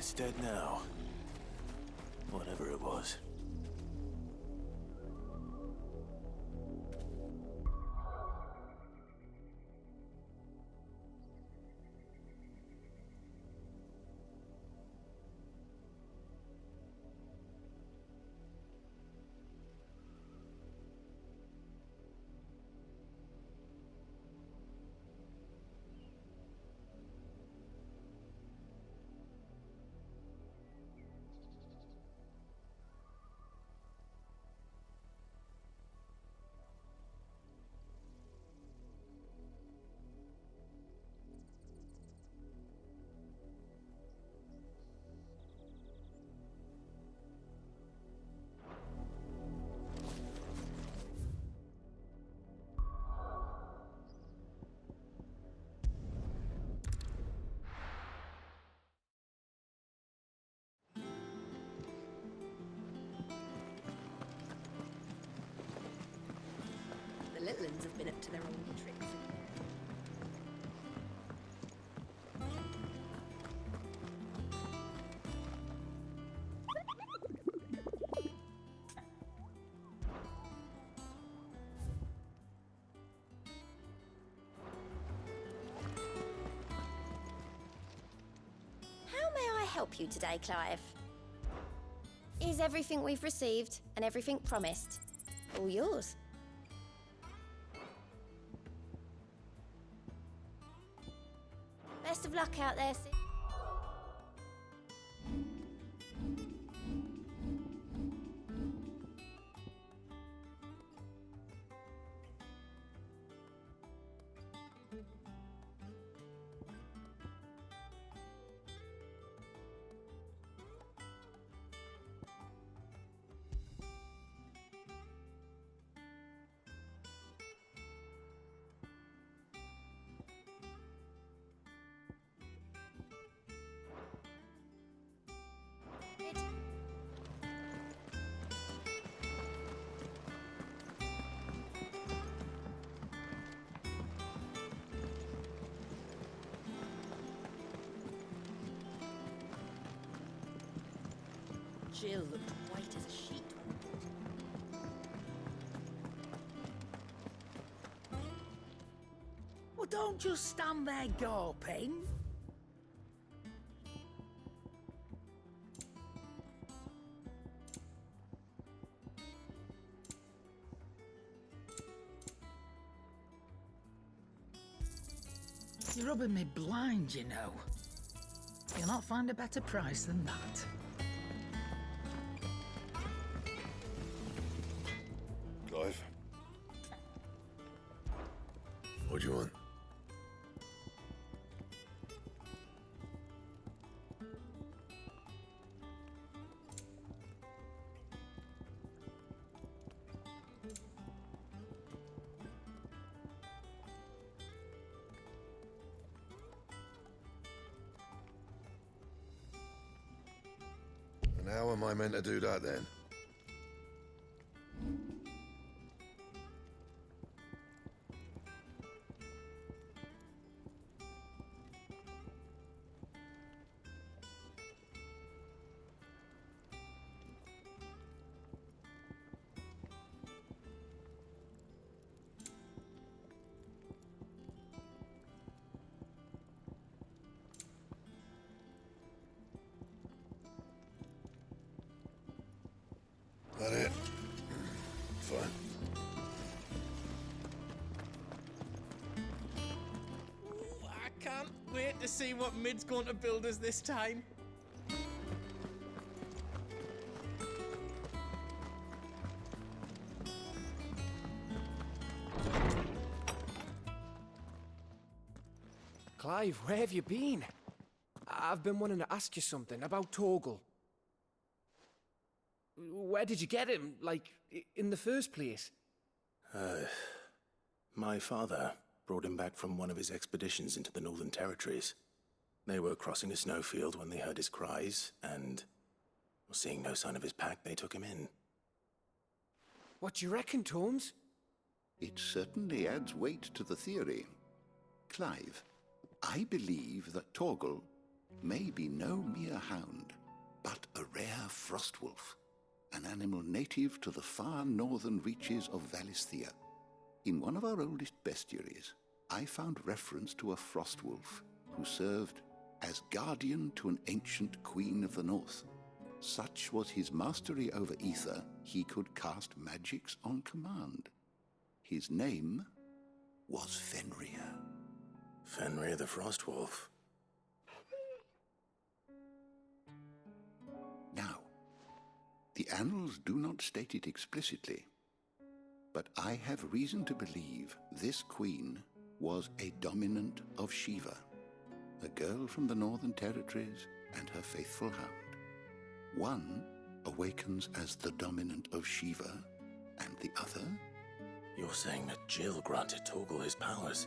It's dead now. Whatever it was. little uns have been up to their old tricks. How may I help you today, Clive? Is everything we've received and everything promised all yours? Best of luck out there, Sid. Jill looked white as a sheet. Well, don't just stand there gawping. You're rubbing me blind, you know. You'll not find a better price than that. Clive? What do you want? And how am I meant to do that then? That it? Fine. Ooh, I can't wait to see what Mid's going to build us this time. Clive, where have you been? I've been wanting to ask you something about Torgal. Where did you get him, like, in the first place? My father brought him back from one of his expeditions into the Northern Territories. They were crossing a snowfield when they heard his cries, and seeing no sign of his pack, they took him in. What do you reckon, Tomes? It certainly adds weight to the theory. Clive, I believe that Torgal may be no mere hound, but a rare frostwolf, an animal native to the far northern reaches of Valisthea. In one of our oldest bestiaries, I found reference to a frostwolf who served as guardian to an ancient queen of the north. Such was his mastery over ether, he could cast magics on command. His name was Fenrir. Fenrir the Frostwolf. Now, the annals do not state it explicitly, but I have reason to believe this queen was a dominant of Shiva, a girl from the Northern Territories and her faithful hound. One awakens as the dominant of Shiva, and the other... You're saying that Jill granted Torgal his powers?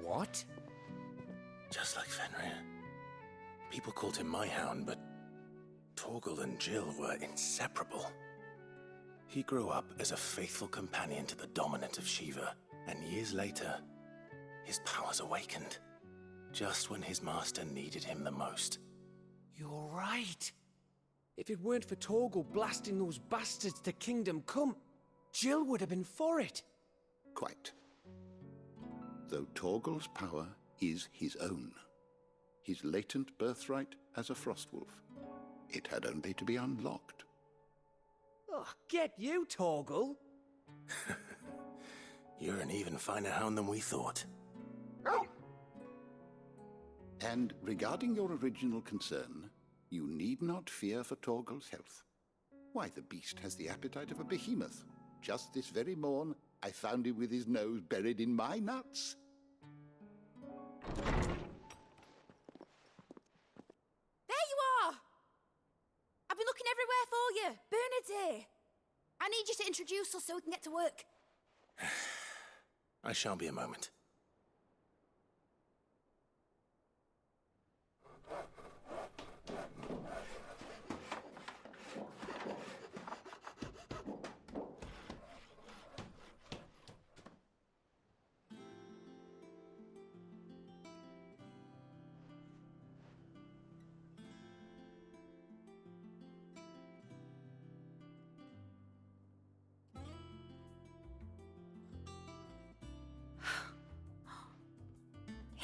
What? Just like Fenrir. People called him my hound, but Torgal and Jill were inseparable. He grew up as a faithful companion to the dominant of Shiva, and years later, his powers awakened, just when his master needed him the most. You're right. If it weren't for Torgal blasting those bastards to Kingdom Come, Jill would have been for it. Quite. Though Torgal's power is his own, his latent birthright as a Frostwolf, it had only to be unlocked. Oh, get you, Torgal. You're an even finer hound than we thought. And regarding your original concern, you need not fear for Torgal's health. Why, the beast has the appetite of a behemoth. Just this very morn, I found him with his nose buried in my nuts. There you are! I've been looking everywhere for you. Bernard's here. I need you to introduce us so we can get to work. I shall be a moment.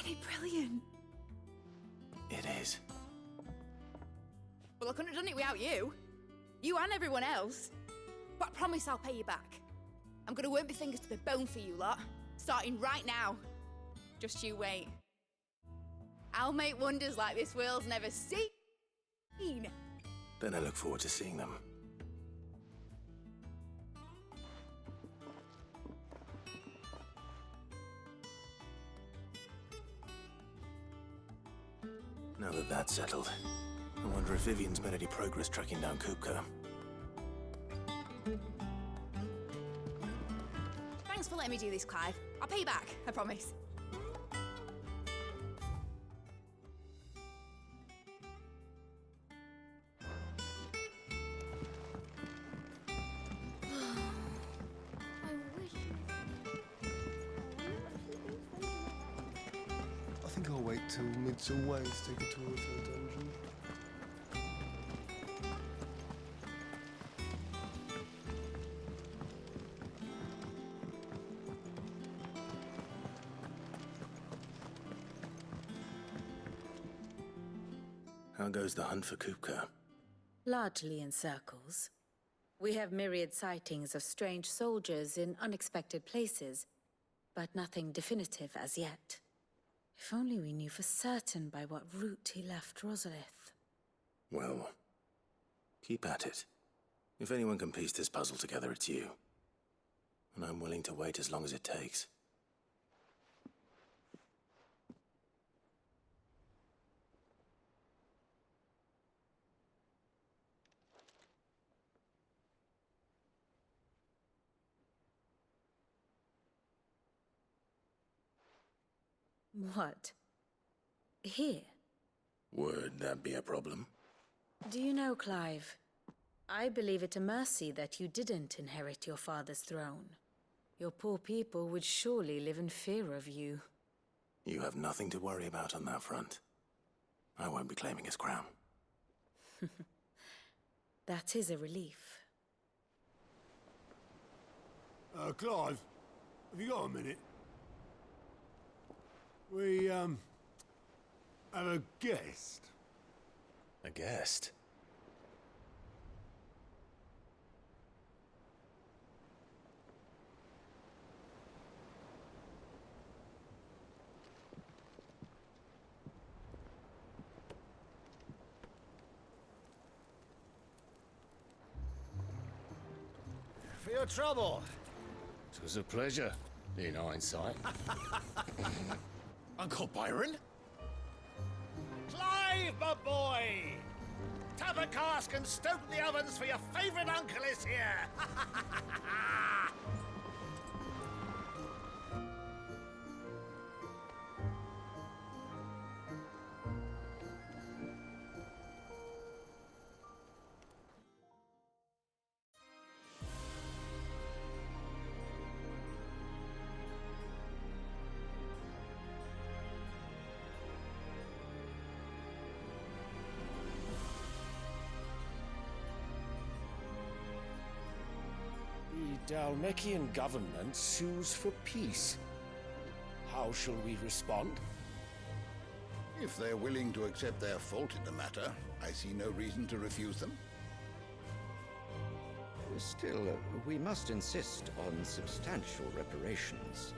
Isn't it brilliant? It is. Well, I couldn't have done it without you. You and everyone else. But I promise I'll pay you back. I'm gonna work my fingers to the bone for you lot. Starting right now. Just you wait. I'll make wonders like this world's never seen. Then I look forward to seeing them. Now that that's settled, I wonder if Vivian's made any progress tracking down Kupka. Thanks for letting me do this, Clive. I'll pay you back, I promise. I think I'll wait till mid's away to take a tour of her dungeon. How goes the hunt for Kupka? Largely in circles. We have myriad sightings of strange soldiers in unexpected places, but nothing definitive as yet. If only we knew for certain by what route he left Rosalith. Well, keep at it. If anyone can piece this puzzle together, it's you. And I'm willing to wait as long as it takes. What? Here? Would that be a problem? Do you know, Clive? I believe it a mercy that you didn't inherit your father's throne. Your poor people would surely live in fear of you. You have nothing to worry about on that front. I won't be claiming his crown. That is a relief. Clive, have you got a minute? We, have a guest. A guest? For your trouble. It was a pleasure, in hindsight. Uncle Byron? Clive, my boy! Tap a cask and stoke the ovens for your favourite uncle is here! Dalmekian government sues for peace. How shall we respond? If they're willing to accept their fault in the matter, I see no reason to refuse them. Still, we must insist on substantial reparations.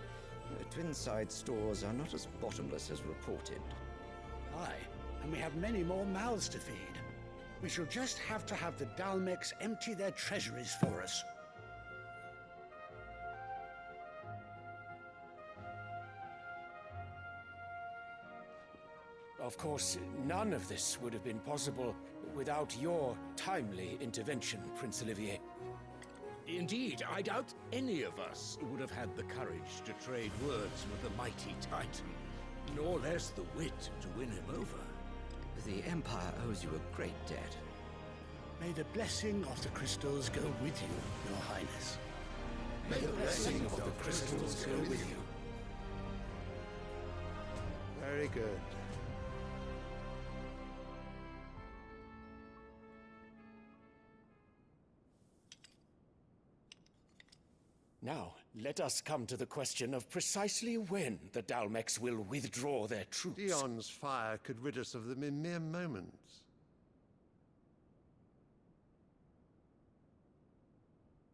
Twinside stores are not as bottomless as reported. Aye, and we have many more mouths to feed. We shall just have to have the Dalmecs empty their treasuries for us. Of course, none of this would have been possible without your timely intervention, Prince Olivier. Indeed, I doubt any of us would have had the courage to trade words with the mighty Titan, nor less the wit to win him over. The Empire owes you a great debt. May the blessing of the crystals go with you, Your Highness. May the blessing of the crystals go with you. Very good. Now, let us come to the question of precisely when the Dalmecs will withdraw their troops. Dion's fire could rid us of them in mere moments.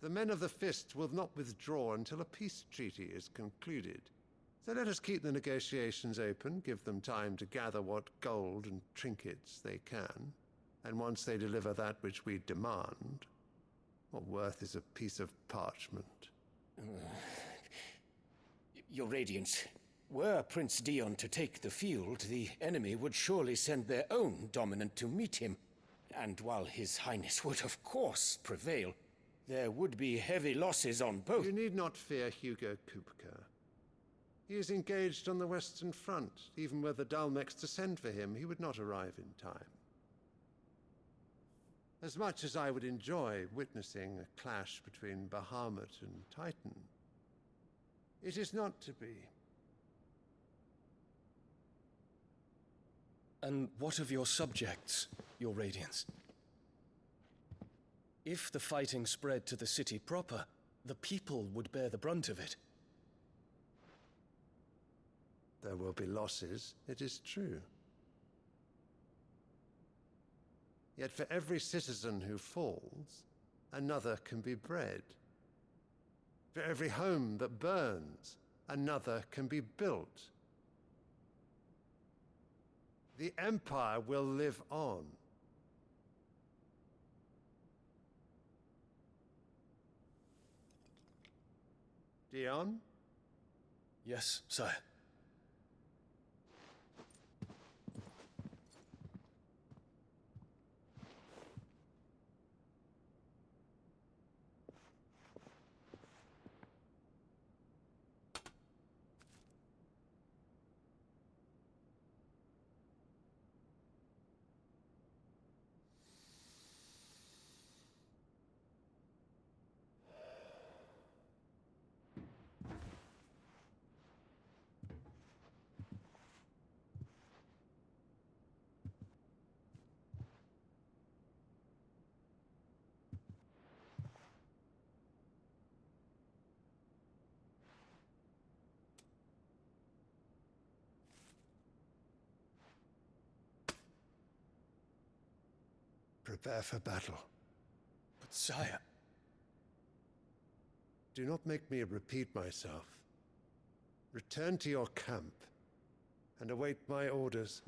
The men of the Fist will not withdraw until a peace treaty is concluded. So let us keep the negotiations open, give them time to gather what gold and trinkets they can, and once they deliver that which we demand, what worth is a piece of parchment? Your Radiance, were Prince Dion to take the field, the enemy would surely send their own dominant to meet him. And while His Highness would of course prevail, there would be heavy losses on both. You need not fear Hugo Kupka. He is engaged on the Western Front. Even were the Dalmecs to send for him, he would not arrive in time. As much as I would enjoy witnessing a clash between Bahamut and Titan, it is not to be. And what of your subjects, Your Radiance? If the fighting spread to the city proper, the people would bear the brunt of it. There will be losses, it is true. Yet for every citizen who falls, another can be bred. For every home that burns, another can be built. The Empire will live on. Dion? Yes, sire. Prepare for battle. But sire... Do not make me repeat myself. Return to your camp and await my orders.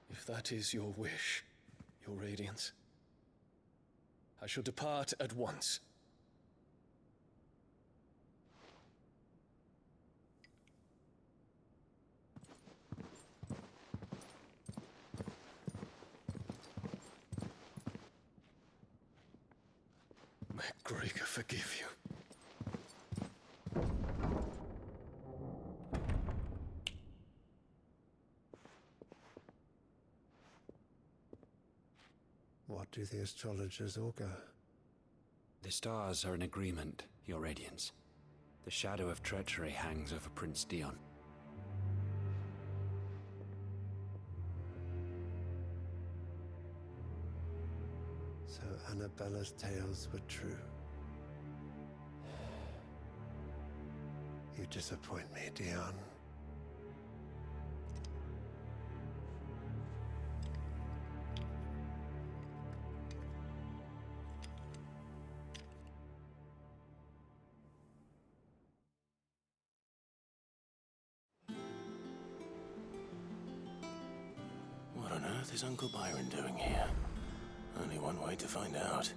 If that is your wish, Your Radiance, I shall depart at once. May Gregor forgive you. What do the astrologers augur? The stars are in agreement, Your Radiance. The shadow of treachery hangs over Prince Dion. Annabella's tales were true. You disappoint me, Dion. What on earth is Uncle Byron doing here? Only one way to find out.